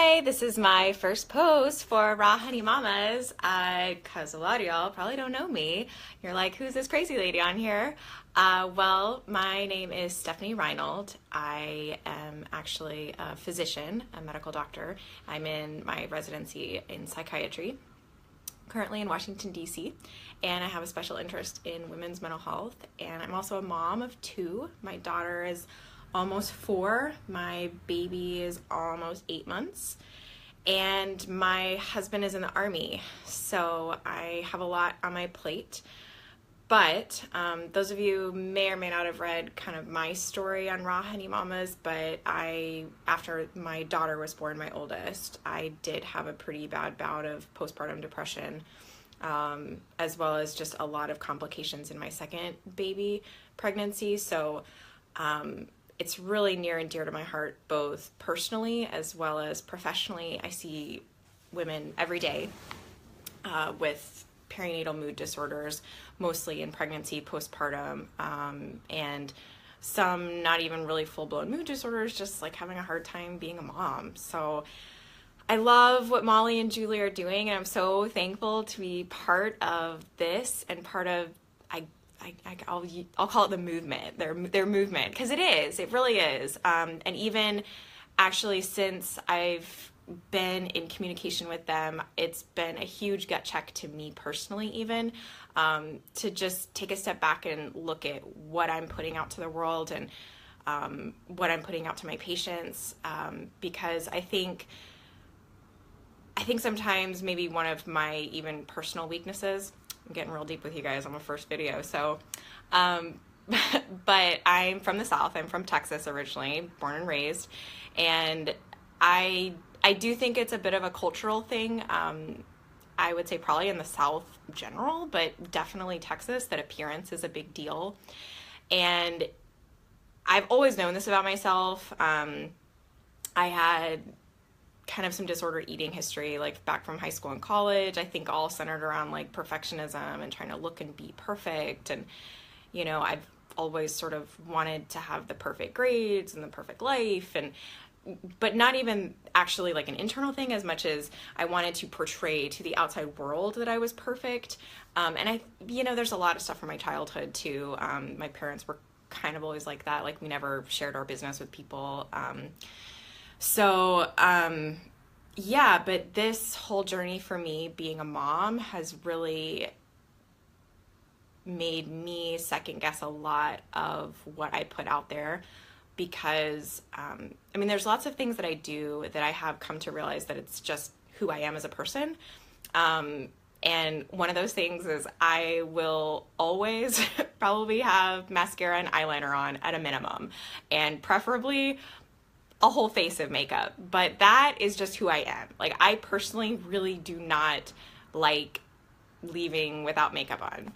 Hi, this is my first post for Raw Honey Mamas, because a lot of y'all probably don't know me. You're like, who's this crazy lady on here? Well, my name is Stephanie Reinold. I am actually a physician, a medical doctor. I'm in my residency in psychiatry, currently in Washington, D.C., and I have a special interest in women's mental health. And I'm also a mom of two. My daughter is almost 4. My baby is almost 8 months. And my husband is in the Army, so I have a lot on my plate. But those of you may or may not have read kind of my story on Raw Honey Mamas, but after my daughter was born, my oldest, I did have a pretty bad bout of postpartum depression, as well as just a lot of complications in my second baby pregnancy. So it's really near and dear to my heart, both personally as well as professionally. I see women every day with perinatal mood disorders, mostly in pregnancy, postpartum, and some not even really full-blown mood disorders, just like having a hard time being a mom. So I love what Molly and Julie are doing, and I'm so thankful to be part of this and part of, I'll call it the movement, their movement, because it really is. And even actually since I've been in communication with them, it's been a huge gut check to me personally, even to just take a step back and look at what I'm putting out to the world and what I'm putting out to my patients, because I think sometimes maybe one of my even personal weaknesses, I'm getting real deep with you guys on my first video, so but I'm from the South. I'm from Texas originally, born and raised, and I do think it's a bit of a cultural thing. I would say probably in the South general, but definitely Texas, that appearance is a big deal. And I've always known this about myself. I had kind of some disordered eating history, like back from high school and college. I think all centered around like perfectionism and trying to look and be perfect. And, you know, I've always sort of wanted to have the perfect grades and the perfect life, but not even actually like an internal thing as much as I wanted to portray to the outside world that I was perfect. And there's a lot of stuff from my childhood too. My parents were kind of always like that. Like we never shared our business with people. But this whole journey for me being a mom has really made me second guess a lot of what I put out there, because, there's lots of things that I do that I have come to realize that it's just who I am as a person. And one of those things is I will always probably have mascara and eyeliner on at a minimum, and preferably a whole face of makeup, but that is just who I am. Like, I personally really do not like leaving without makeup on.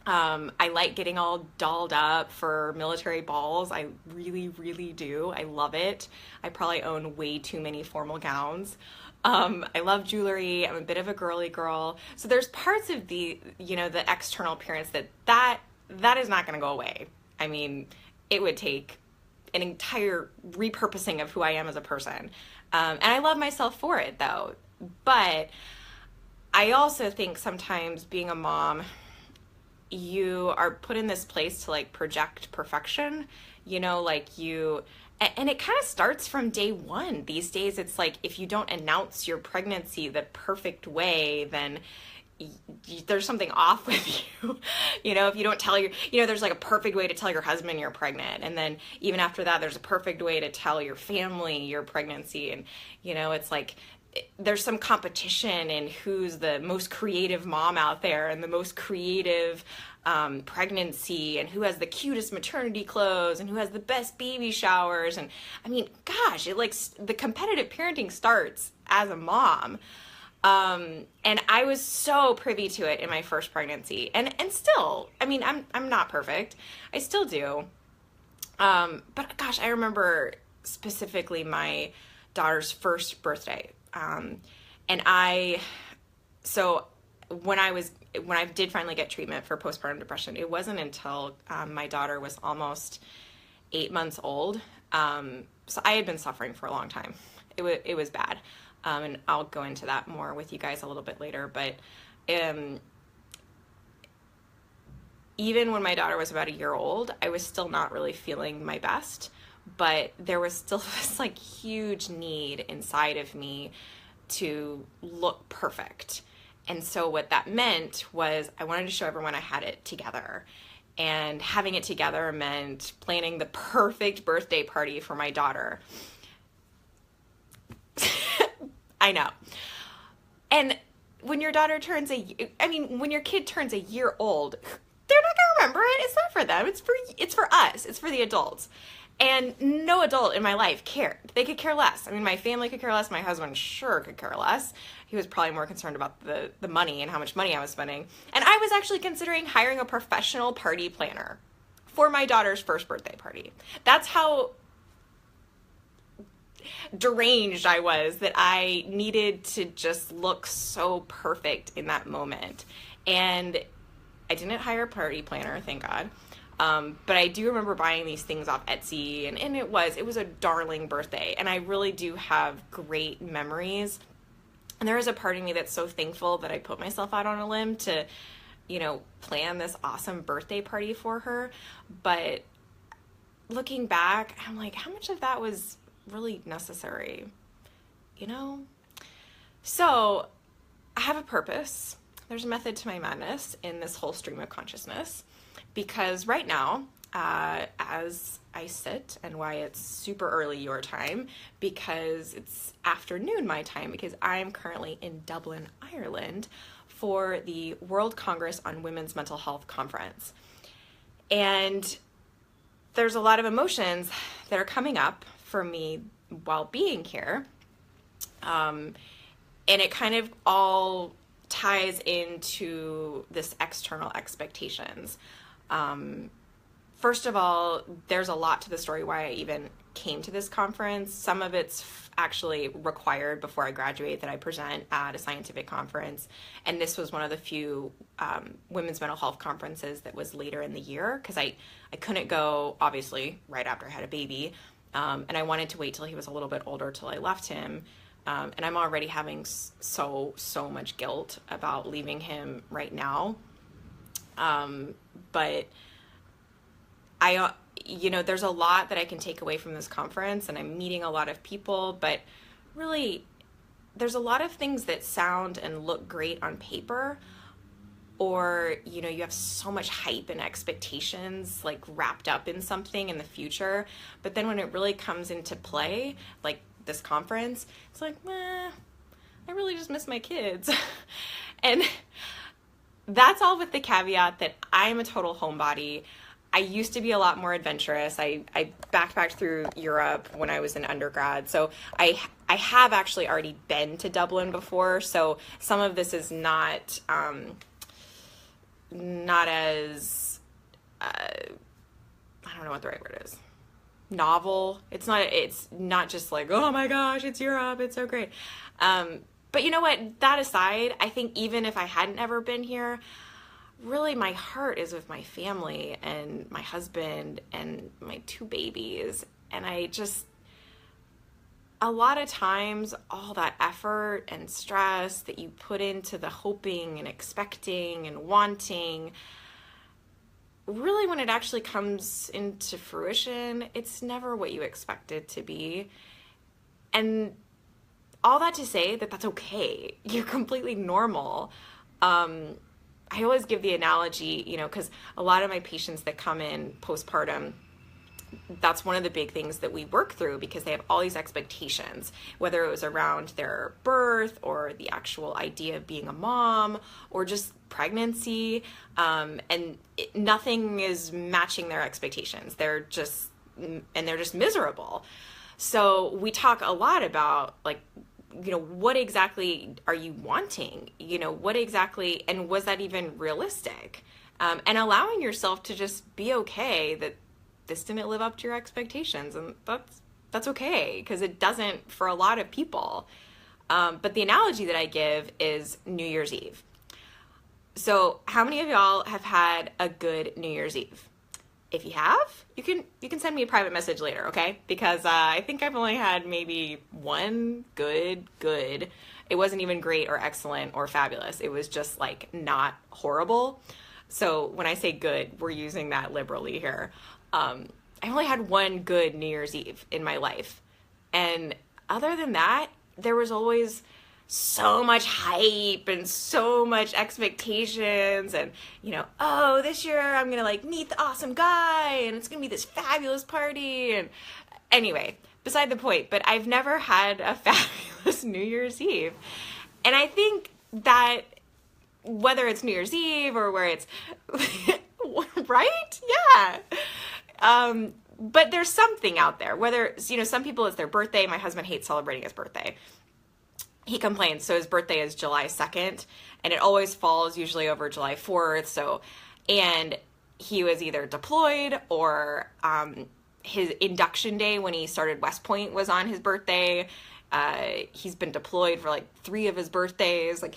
I like getting all dolled up for military balls. I really, really do. I love it. I probably own way too many formal gowns. I love jewelry. I'm a bit of a girly girl. So there's parts of the external appearance that is not going to go away. I mean, it would take an entire repurposing of who I am as a person. And I love myself for it though. But I also think sometimes being a mom, you are put in this place to like project perfection, and it kind of starts from day one. These days, it's like, if you don't announce your pregnancy the perfect way, then there's something off with you. If you don't tell there's like a perfect way to tell your husband you're pregnant, and then even after that there's a perfect way to tell your family your pregnancy, and it's like there's some competition in who's the most creative mom out there and the most creative pregnancy, and who has the cutest maternity clothes and who has the best baby showers. And gosh, the competitive parenting starts as a mom. And I was so privy to it in my first pregnancy, and still, I'm not perfect. I still do. But gosh, I remember specifically my daughter's first birthday. When I did finally get treatment for postpartum depression, it wasn't until, my daughter was almost 8 months old. So I had been suffering for a long time. it was bad. And I'll go into that more with you guys a little bit later. But even when my daughter was about a year old, I was still not really feeling my best. But there was still this like huge need inside of me to look perfect. And so what that meant was I wanted to show everyone I had it together. And having it together meant planning the perfect birthday party for my daughter. I know. And when your daughter turns when your kid turns a year old, they're not going to remember it. It's not for them. It's for us. It's for the adults. And no adult in my life cared. They could care less. I mean, my family could care less. My husband sure could care less. He was probably more concerned about the money and how much money I was spending. And I was actually considering hiring a professional party planner for my daughter's first birthday party. That's how deranged I was, that I needed to just look so perfect in that moment. And I didn't hire a party planner, thank God. But I do remember buying these things off Etsy, and it was a darling birthday. And I really do have great memories. And there is a part of me that's so thankful that I put myself out on a limb to, plan this awesome birthday party for her. But looking back, I'm like, how much of that was really necessary? So I have a purpose. There's a method to my madness in this whole stream of consciousness. Because right now, as I sit, and why it's super early your time, because it's afternoon my time, because I am currently in Dublin, Ireland, for the World Congress on Women's Mental Health Conference. And there's a lot of emotions that are coming up for me while being here. And it kind of all ties into this external expectations. First of all, there's a lot to the story why I even came to this conference. Some of it's actually required before I graduate that I present at a scientific conference. And this was one of the few women's mental health conferences that was later in the year, because I couldn't go, obviously, right after I had a baby. And I wanted to wait till he was a little bit older till I left him. And I'm already having so much guilt about leaving him right now. But there's a lot that I can take away from this conference, and I'm meeting a lot of people, but really there's a lot of things that sound and look great on paper, or, you have so much hype and expectations like wrapped up in something in the future. But then when it really comes into play, like this conference, it's like, I really just miss my kids. And that's all with the caveat that I'm a total homebody. I used to be a lot more adventurous. I backpacked through Europe when I was in undergrad. So I have actually already been to Dublin before. So some of this is not as, I don't know what the right word is. Novel. It's not just like, oh my gosh, it's Europe, it's so great. But you know what, that aside, I think even if I hadn't ever been here, really my heart is with my family and my husband and my 2 babies. And a lot of times, all that effort and stress that you put into the hoping and expecting and wanting, really when it actually comes into fruition, it's never what you expect it to be. And all that to say that that's okay. You're completely normal. I always give the analogy, because a lot of my patients that come in postpartum, that's one of the big things that we work through, because they have all these expectations, whether it was around their birth or the actual idea of being a mom or just pregnancy, and nothing is matching their expectations. They're just miserable. So we talk a lot about what exactly are you wanting? What exactly, and was that even realistic? And allowing yourself to just be okay that this didn't live up to your expectations, and that's okay, because it doesn't for a lot of people. But the analogy that I give is New Year's Eve. So how many of y'all have had a good New Year's Eve? if you have, you can send me a private message later, okay? Because I think I've only had maybe one good. It wasn't even great or excellent or fabulous. It was just like not horrible. So when I say good, we're using that liberally here. I only had one good New Year's Eve in my life. And other than that, there was always so much hype and so much expectations and, you know, oh, this year I'm going to like meet the awesome guy and it's going to be this fabulous party. And anyway, beside the point, but I've never had a fabulous New Year's Eve. And I think that whether it's New Year's Eve or where it's, right? Yeah. But there's something out there, whether, you know, some people it's their birthday. My husband hates celebrating his birthday. He complains. So his birthday is July 2nd and it always falls usually over July 4th. So, and he was either deployed or, his induction day when he started West Point was on his birthday. He's been deployed for like 3 of his birthdays. Like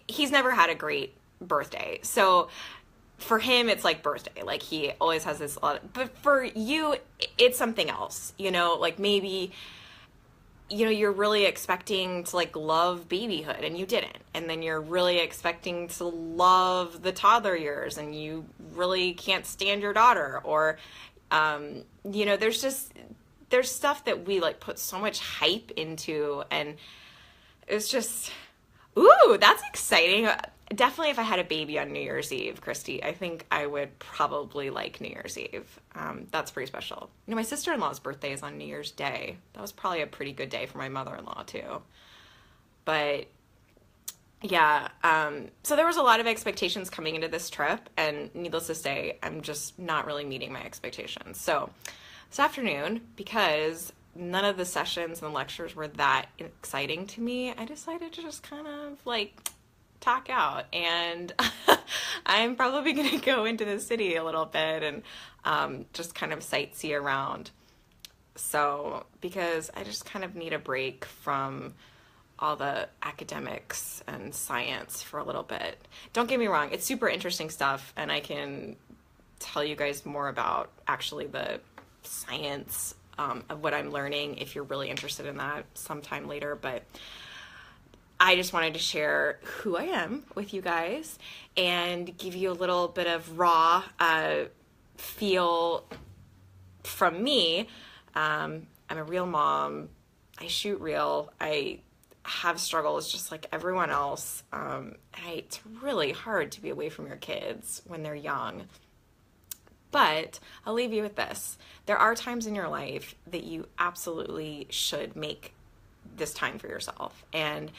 he's never had a great birthday. So for him, it's like birthday. Like he always has this, but for you, it's something else, you know, like maybe, you know, you're really expecting to like love babyhood and you didn't. And then you're really expecting to love the toddler years and you really can't stand your daughter. Or, you know, there's stuff that we like put so much hype into and it's just, ooh, that's exciting. Definitely if I had a baby on New Year's Eve, Christy, I think I would probably like New Year's Eve. That's pretty special. You know, my sister-in-law's birthday is on New Year's Day. That was probably a pretty good day for my mother-in-law too. But yeah, so there was a lot of expectations coming into this trip and needless to say, I'm just not really meeting my expectations. So this afternoon, because none of the sessions and lectures were that exciting to me, I decided to just kind of like talk out and I'm probably going to go into the city a little bit and just kind of sightsee around. So because I just kind of need a break from all the academics and science for a little bit. Don't get me wrong, it's super interesting stuff and I can tell you guys more about actually the science of what I'm learning if you're really interested in that sometime later, but I just wanted to share who I am with you guys and give you a little bit of raw feel from me. I'm a real mom. I shoot real. I have struggles just like everyone else. It's really hard to be away from your kids when they're young. But I'll leave you with this. There are times in your life that you absolutely should make this time for yourself. And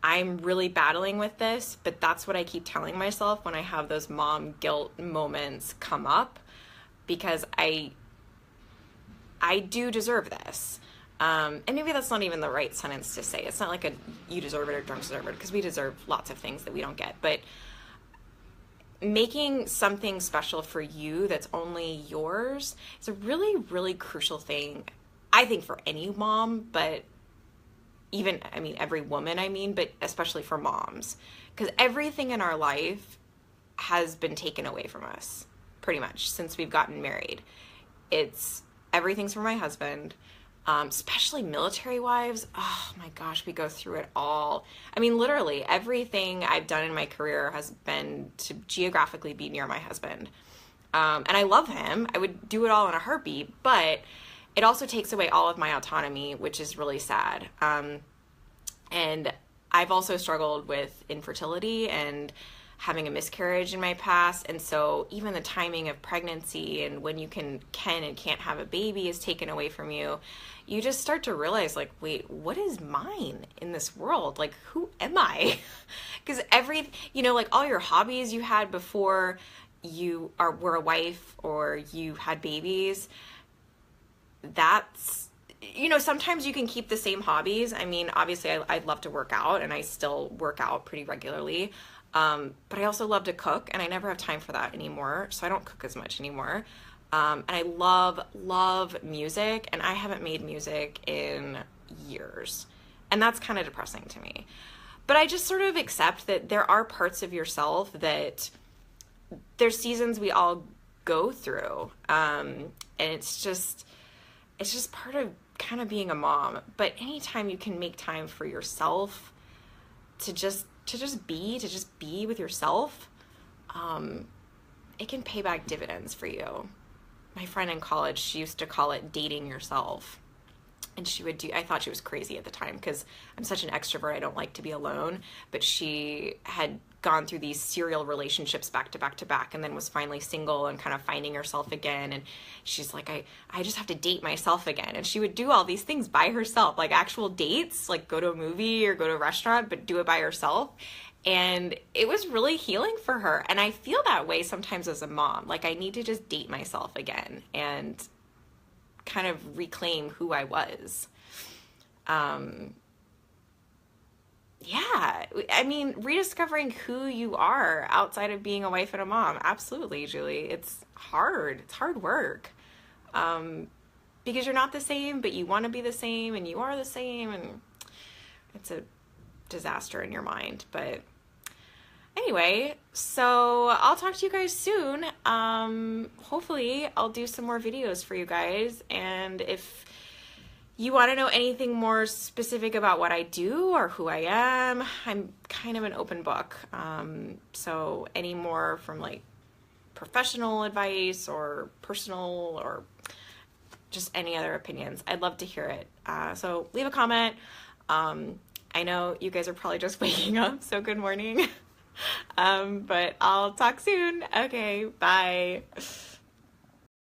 I'm really battling with this, but that's what I keep telling myself when I have those mom guilt moments come up, because I do deserve this. And maybe that's not even the right sentence to say. It's not like you deserve it or don't deserve it, because we deserve lots of things that we don't get. But making something special for you that's only yours is a really, really crucial thing, I think, for any mom, but even, I mean, every woman, but especially for moms, because everything in our life has been taken away from us pretty much since we've gotten married. Everything's for my husband, especially military wives. Oh my gosh, we go through it all. I mean, literally everything I've done in my career has been to geographically be near my husband. And I love him. I would do it all in a heartbeat, but it also takes away all of my autonomy, which is really sad. And I've also struggled with infertility and having a miscarriage in my past. And so even the timing of pregnancy and when you can and can't have a baby is taken away from you. You just start to realize, like, wait, what is mine in this world? Like, who am I? Because like all your hobbies you had before you were a wife or you had babies, that's, sometimes you can keep the same hobbies. I mean, obviously I'd love to work out and I still work out pretty regularly. But I also love to cook and I never have time for that anymore. So I don't cook as much anymore. And I love music, and I haven't made music in years. And that's kind of depressing to me. But I just sort of accept that there are parts of yourself that there's seasons we all go through. And it's just part of kind of being a mom. But anytime you can make time for yourself to just be with yourself, it can pay back dividends for you. My friend in college, she used to call it dating yourself. And I thought she was crazy at the time because I'm such an extrovert. I don't like to be alone. But she had gone through these serial relationships back to back to back, and then was finally single and kind of finding herself again. And she's like, I just have to date myself again. And she would do all these things by herself, like actual dates, like go to a movie or go to a restaurant, but do it by herself. And it was really healing for her. And I feel that way sometimes as a mom. Like, I need to just date myself again and kind of reclaim who I was. Yeah, I mean, rediscovering who you are outside of being a wife and a mom. Absolutely, Julie. It's hard. It's hard work. Because you're not the same, but you want to be the same, and you are the same, and it's a disaster in your mind. But anyway, so I'll talk to you guys soon. Hopefully I'll do some more videos for you guys. And if you want to know anything more specific about what I do or who I am, I'm kind of an open book. So any more from like professional advice or personal or just any other opinions, I'd love to hear it. So leave a comment. I know you guys are probably just waking up, so good morning. But I'll talk soon. Okay, bye.